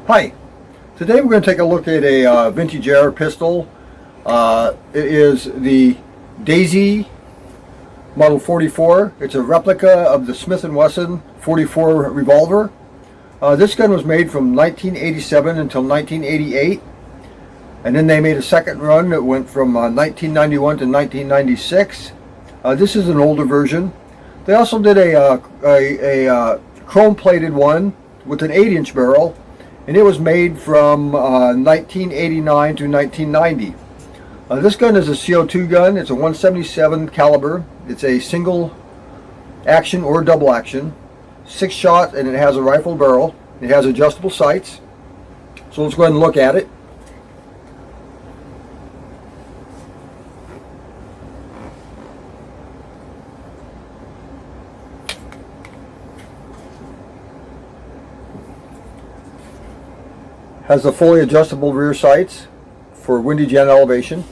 Hi, today we're going to take a look at a vintage air pistol. It is the Daisy Model 44. It's a replica of the Smith Wesson 44 revolver. This gun was made from 1987 until 1988, and then they made a second run that went from 1991 to 1996. This is an older version. They also did a chrome-plated one with an 8-inch barrel, and it was made from 1989 to 1990. This gun is a CO2 gun. It's a 177 caliber. It's a single action or double action, 6 shot, and it has a rifle barrel. It has adjustable sights. So let's go ahead and look at it. Has the fully adjustable rear sights for windage and elevation.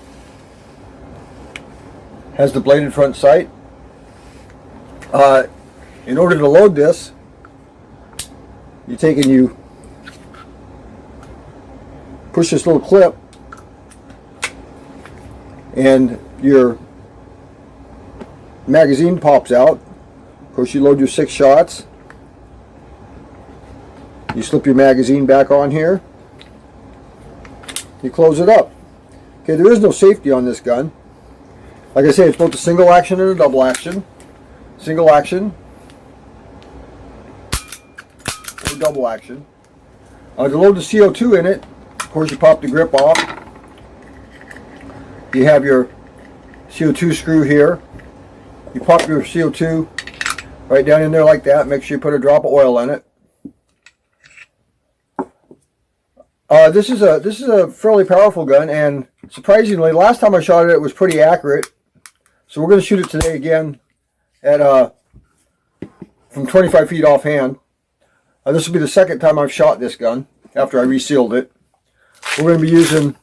Has the bladed front sight. In order to load this, you take and you push this little clip, and your magazine pops out. Of course, you load your 6 shots. You slip your magazine back on here. You close it up. Okay, there is no safety on this gun. Like I say, it's both a single action and a double action. Single action or double action. To load the CO2 in it, of course, you pop the grip off. You have your CO2 screw here. You pop your CO2 right down in there like that. Make sure you put a drop of oil in it. This is a fairly powerful gun, and surprisingly, last time I shot it, it was pretty accurate. So we're going to shoot it today again at from 25 feet offhand. This will be the second time I've shot this gun after I resealed it. We're going to be using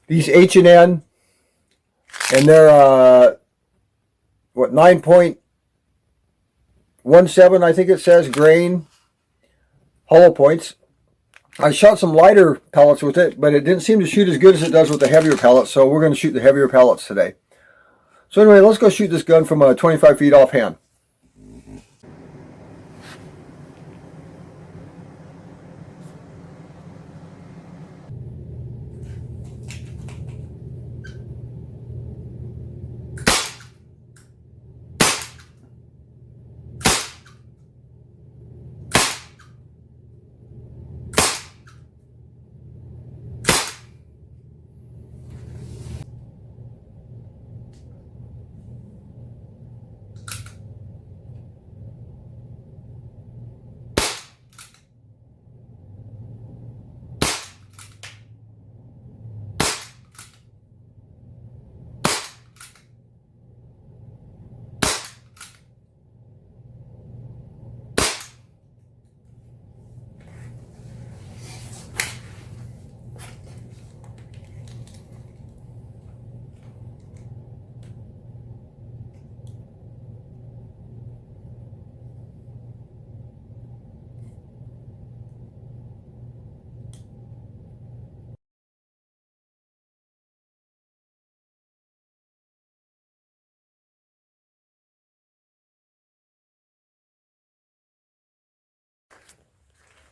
these H&N, and they're what, 9.17, I think it says, grain hollow points. I shot some lighter pellets with it, but it didn't seem to shoot as good as it does with the heavier pellets, so we're going to shoot the heavier pellets today. So anyway, let's go shoot this gun from 25 feet offhand.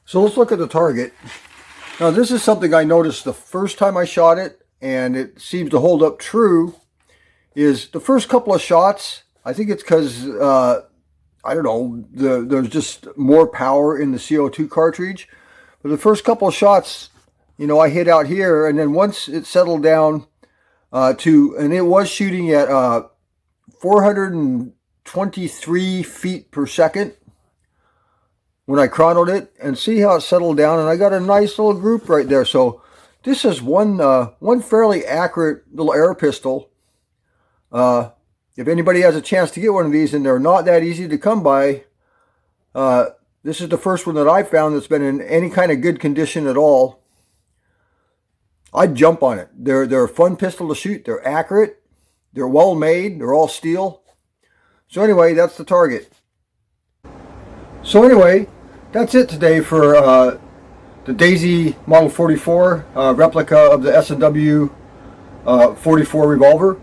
So let's look at the target. Now this is something I noticed the first time I shot it, and it seems to hold up true, is the first couple of shots, I think it's because, I don't know, there's just more power in the CO2 cartridge. But the first couple of shots, you know, I hit out here, and then once it settled down and it was shooting at 423 feet per second, when I chronoed it, and see how it settled down, and I got a nice little group right there. So this is one fairly accurate little air pistol. If anybody has a chance to get one of these, and they're not that easy to come by, this is the first one that I found that's been in any kind of good condition at all. I'd jump on it. They're a fun pistol to shoot. They're accurate. They're well made. They're all steel. So anyway, that's the target. So anyway, that's it today for the Daisy Model 44 replica of the S&W 44 revolver.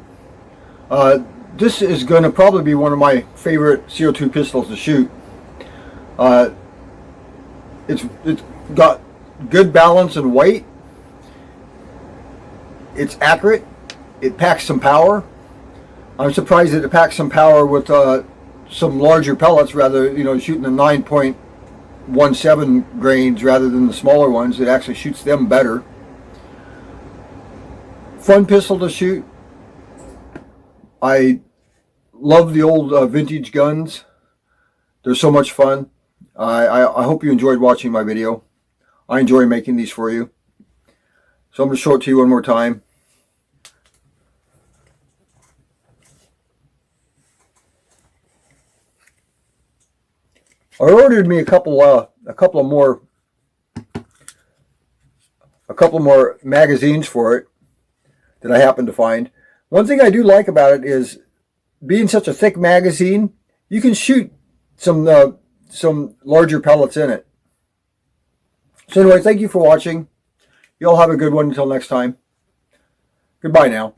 This is going to probably be one of my favorite CO2 pistols to shoot. It's got good balance and weight. It's accurate. It packs some power. I'm surprised that it packs some power with some larger pellets, rather, shooting the 9.17 grains rather than the smaller ones. It actually shoots them better. Fun pistol to shoot. I love the old vintage guns. They're so much fun. I hope you enjoyed watching my video. I enjoy making these for you. So I'm going to show it to you one more time. I ordered me a couple more magazines for it that I happened to find. One thing I do like about it is, being such a thick magazine, you can shoot some larger pellets in it. So anyway, thank you for watching. You all have a good one until next time. Goodbye now.